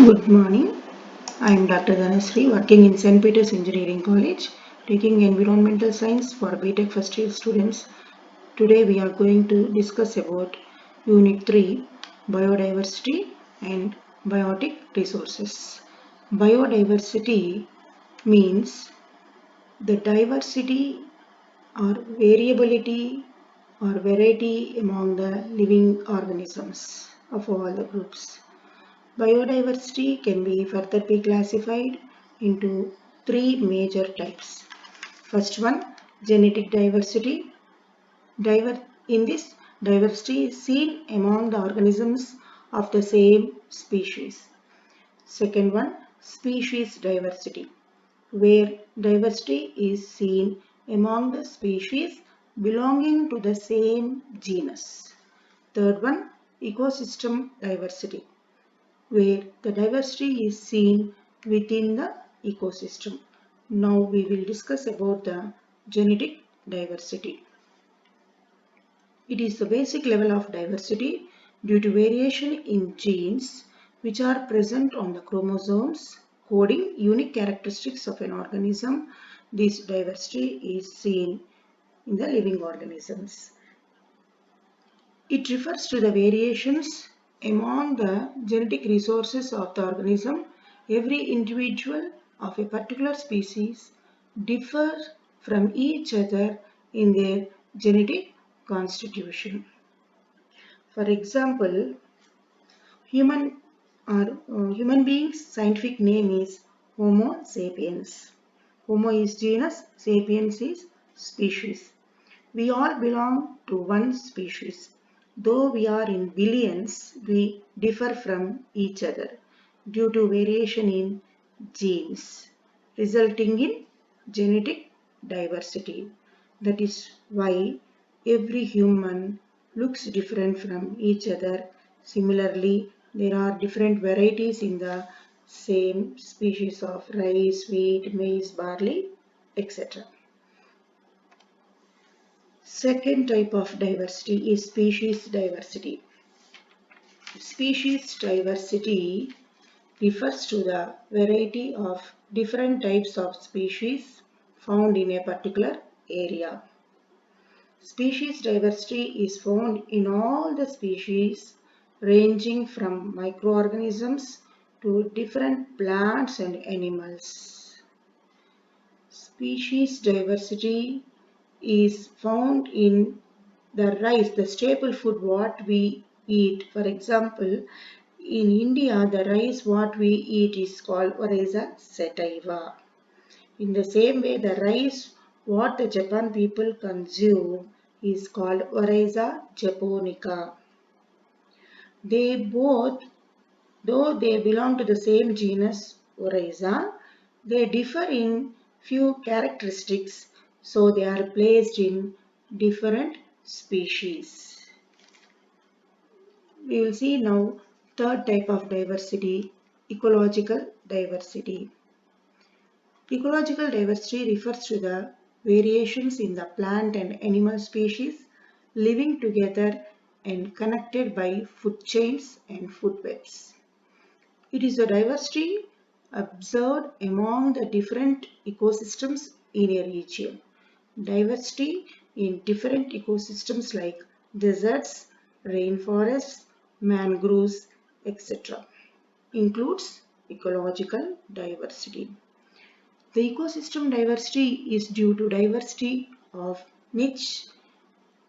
Good morning. I am Dr. Dhanasri, working in St. Peter's Engineering College, taking environmental science for BTech first year students. Today we are going to discuss about Unit 3, Biodiversity and Biotic Resources. Biodiversity means the diversity or variability or variety among the living organisms of all the groups. Biodiversity can be further be classified into three major types. First one, genetic diversity. In this, diversity is seen among the organisms of the same species. Second one, species diversity, where diversity is seen among the species belonging to the same genus. Third one, ecosystem diversity, where the diversity is seen within the ecosystem. Now we will discuss about the genetic diversity. It is the basic level of diversity due to variation in genes which are present on the chromosomes coding unique characteristics of an organism. This diversity is seen in the living organisms. It refers to the variations among the genetic resources of the organism. Every individual of a particular species differs from each other in their genetic constitution. For example, human being's scientific name is Homo sapiens. Homo is genus, sapiens is species. We all belong to one species. Though we are in billions, we differ from each other due to variation in genes, resulting in genetic diversity. That is why every human looks different from each other. Similarly, there are different varieties in the same species of rice, wheat, maize, barley, etc. Second type of diversity is species diversity. Species diversity refers to the variety of different types of species found in a particular area. Species diversity is found in all the species ranging from microorganisms to different plants and animals. Species diversity is found in the rice, the staple food what we eat. For example, in India, the rice what we eat is called Oryza sativa. In the same way, the rice what the Japan people consume is called Oryza japonica. They both, though they belong to the same genus Oryza, they differ in few characteristics, so they are placed in different species. We will see now third type of diversity, ecological diversity. Ecological diversity refers to the variations in the plant and animal species living together and connected by food chains and food webs. It is the diversity observed among the different ecosystems in a region. Diversity in different ecosystems like deserts, rainforests, mangroves, etc. includes ecological diversity. The ecosystem diversity is due to diversity of niche,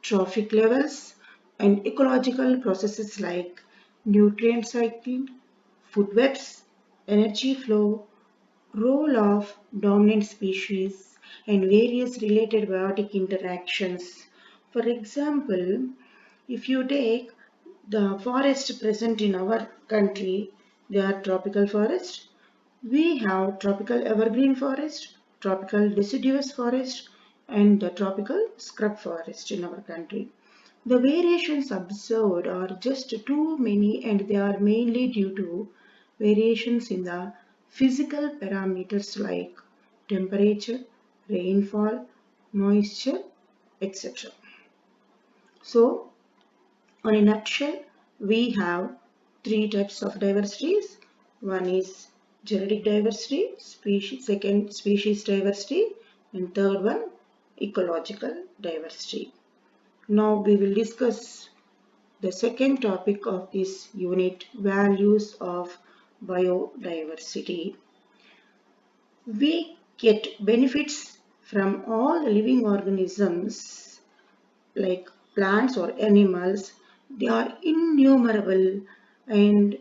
trophic levels, and ecological processes like nutrient cycling, food webs, energy flow, role of dominant species, and various related biotic interactions. For example, if you take the forest present in our country, they are tropical forest. We have tropical evergreen forest, tropical deciduous forest, and the tropical scrub forest in our country. The variations observed are just too many, and they are mainly due to variations in the physical parameters like temperature, rainfall, moisture, etc. So, on a nutshell, we have three types of diversities: One is genetic diversity, second species diversity, and third one ecological diversity. Now we will discuss the second topic of this unit, values of biodiversity. We get benefits from all the living organisms like plants or animals. They are innumerable, and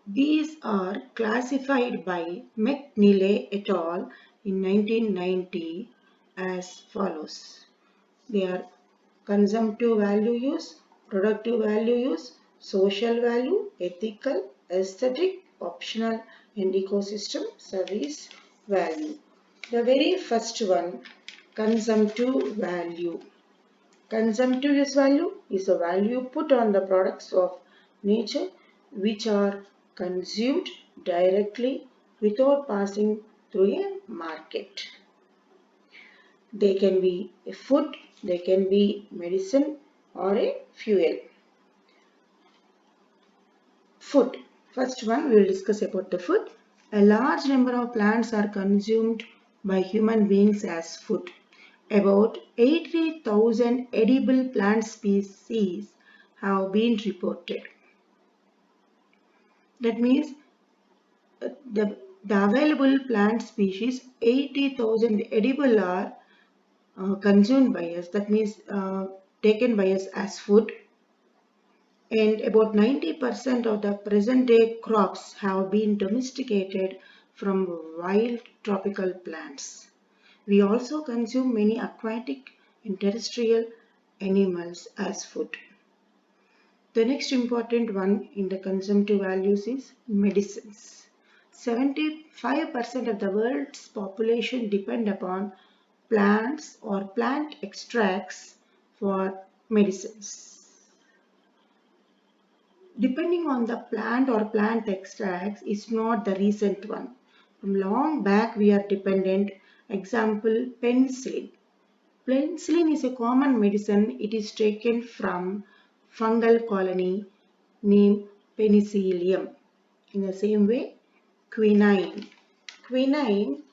these are classified by McNeely et al. In 1990 as follows. They are consumptive value use, productive value use, social value, ethical, aesthetic, optional, and ecosystem service value. The very first one, consumptive value. Consumptive use value is a value put on the products of nature which are consumed directly without passing through a market. They can be a food, they can be medicine or a fuel. Food. First one we will discuss about the food. A large number of plants are consumed by human beings as food. About 80,000 edible plant species have been reported. That means the available plant species 80,000 edible are consumed by us. That means taken by us as food. And about 90% of the present day crops have been domesticated from wild tropical plants. We also consume many aquatic and terrestrial animals as food. The next important one in the consumptive values is medicines. 75% of the world's population depend upon plants or plant extracts for medicines. Depending on the plant or plant extracts is not the recent one. From long back we are dependent. Example, penicillin. Penicillin is a common medicine. It is taken from fungal colony named Penicillium. In the same way, quinine. Quinine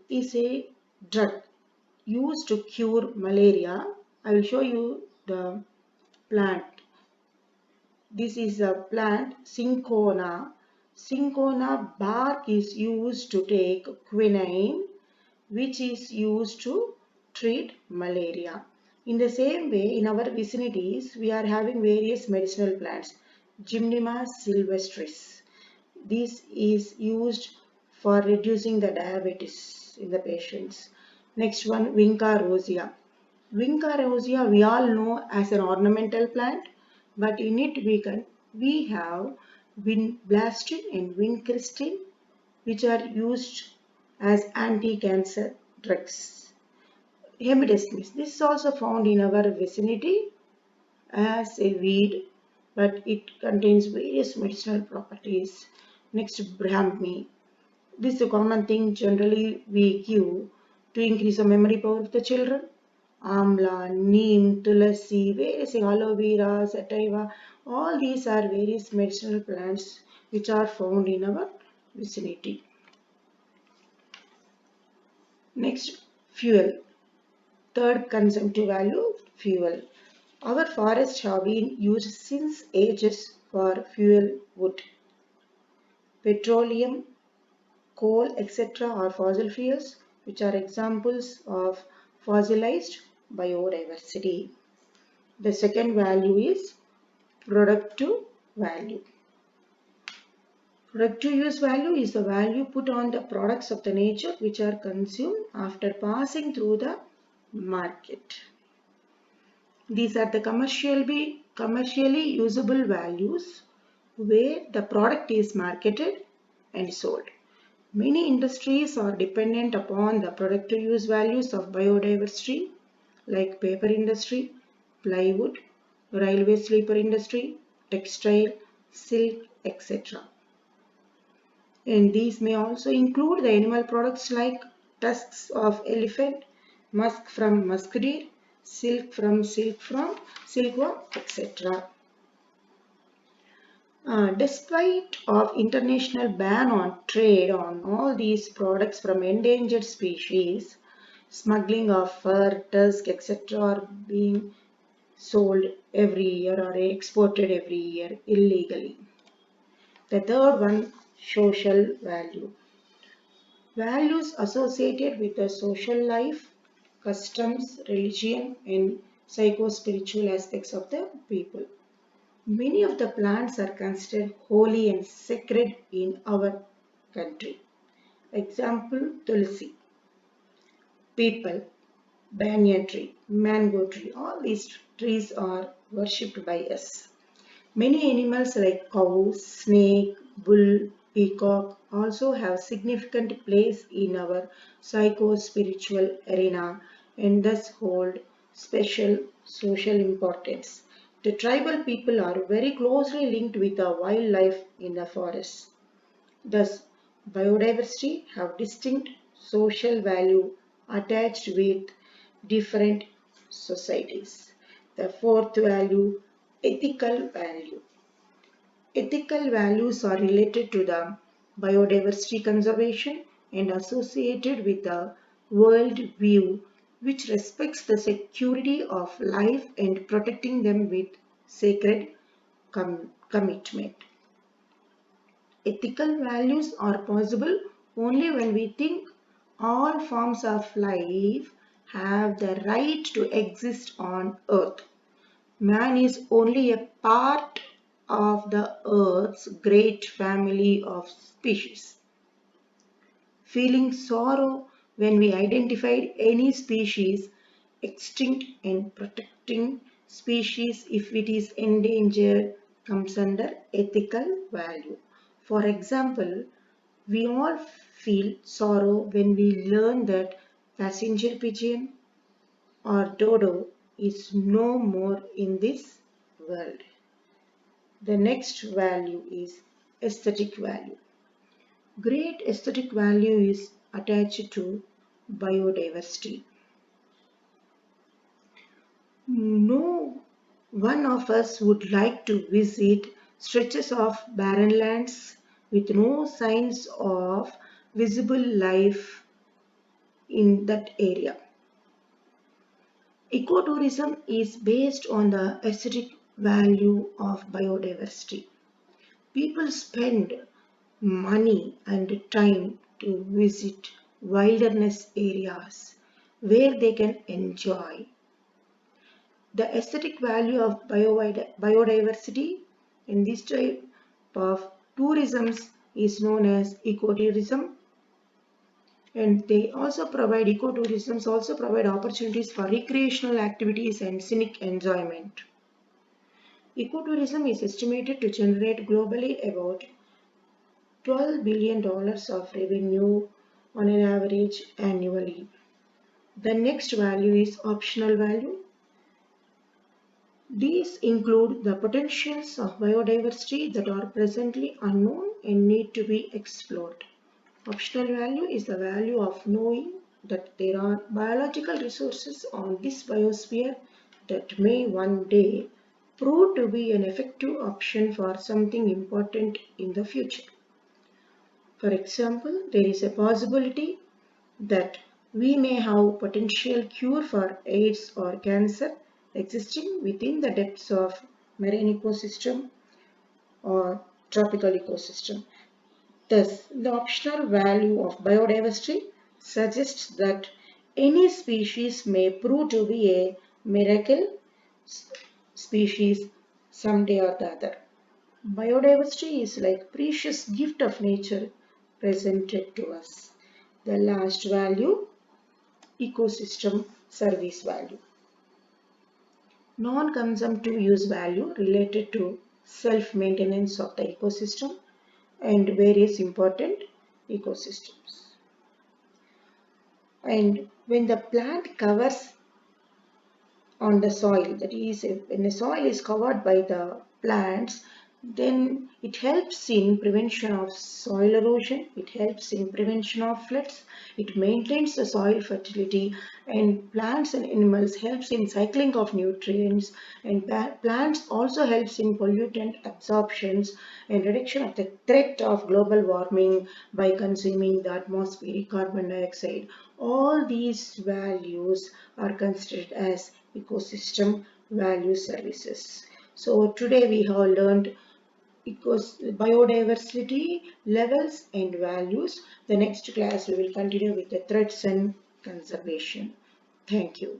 is a drug used to cure malaria. I will show you the plant. This is a plant, cinchona. Cinchona bark is used to take quinine, which is used to treat malaria. In the same way, in our vicinities, we are having various medicinal plants. Gymnema sylvestris. This is used for reducing the diabetes in the patients. Next one, Vinca rosea. Vinca rosea we all know as an ornamental plant, but in it we have vinblastine and vincristine which are used as anti-cancer drugs. Hemidesmus. This is also found in our vicinity as a weed, but it contains various medicinal properties. Next, Brahmi. This is a common thing generally we give to increase the memory power of the children. Amla, neem, tulasi, various aloe vera, sativa, all these are various medicinal plants which are found in our vicinity. Next, fuel. Third consumptive value, fuel. Our forests have been used since ages for fuel wood. Petroleum, coal, etc. are fossil fuels which are examples of fossilized biodiversity. The second value is productive value. Productive use value is the value put on the products of the nature which are consumed after passing through the market. These are the commercially usable values where the product is marketed and sold. Many industries are dependent upon the productive use values of biodiversity like paper industry, plywood, railway sleeper industry, textile, silk, etc. And these may also include the animal products like tusks of elephant, musk from musk deer, silkworm, etc. Despite of international ban on trade on all these products from endangered species, smuggling of fur, tusk, etc. are being sold every year or exported every year illegally. The third one, social value. Values associated with the social life, customs, religion, and psycho-spiritual aspects of the people. Many of the plants are considered holy and sacred in our country. Example, tulsi, people, banyan tree, mango tree, all these trees are worshipped by us. Many animals like cow, snake, bull, peacock also have significant place in our psycho-spiritual arena and thus hold special social importance. The tribal people are very closely linked with the wildlife in the forest. Thus, biodiversity have distinct social value attached with different societies. The fourth value, ethical value. Ethical values are related to the biodiversity conservation and associated with the world view which respects the security of life and protecting them with sacred commitment. Ethical values are possible only when we think all forms of life have the right to exist on earth. Man is only a part of the earth's great family of species. Feeling sorrow when we identified any species extinct and protecting species if it is endangered comes under ethical value. For example, we all feel sorrow when we learn that passenger pigeon or dodo is no more in this world. The next value is aesthetic value. Great aesthetic value is attached to biodiversity. No one of us would like to visit stretches of barren lands with no signs of visible life in that area. Ecotourism is based on the aesthetic value of biodiversity. People spend money and time to visit wilderness areas where they can enjoy the aesthetic value of biodiversity. In this type of tourism is known as ecotourism, and they also provide ecotourism also provide opportunities for recreational activities and scenic enjoyment. Ecotourism is estimated to generate globally about $12 billion of revenue on an average annually. The next value is optional value. These include the potentials of biodiversity that are presently unknown and need to be explored. Optional value is the value of knowing that there are biological resources on this biosphere that may one day prove to be an effective option for something important in the future. For example, there is a possibility that we may have potential cure for AIDS or cancer existing within the depths of marine ecosystem or tropical ecosystem. Thus, the optional value of biodiversity suggests that any species may prove to be a miracle species someday or the other. Biodiversity is like precious gift of nature presented to us. The last value, ecosystem service value. Non-consumptive use value related to self-maintenance of the ecosystem and various important ecosystems. And when the plant covers on the soil, that is, when the soil is covered by the plants, Then it helps in prevention of soil erosion, it helps in prevention of floods, it maintains the soil fertility, and plants and animals helps in cycling of nutrients, and plants also helps in pollutant absorptions and reduction of the threat of global warming by consuming the atmospheric carbon dioxide. All these values are considered as ecosystem value services. So today we have learned biodiversity levels and values. The next class we will continue with the threats and conservation. Thank you.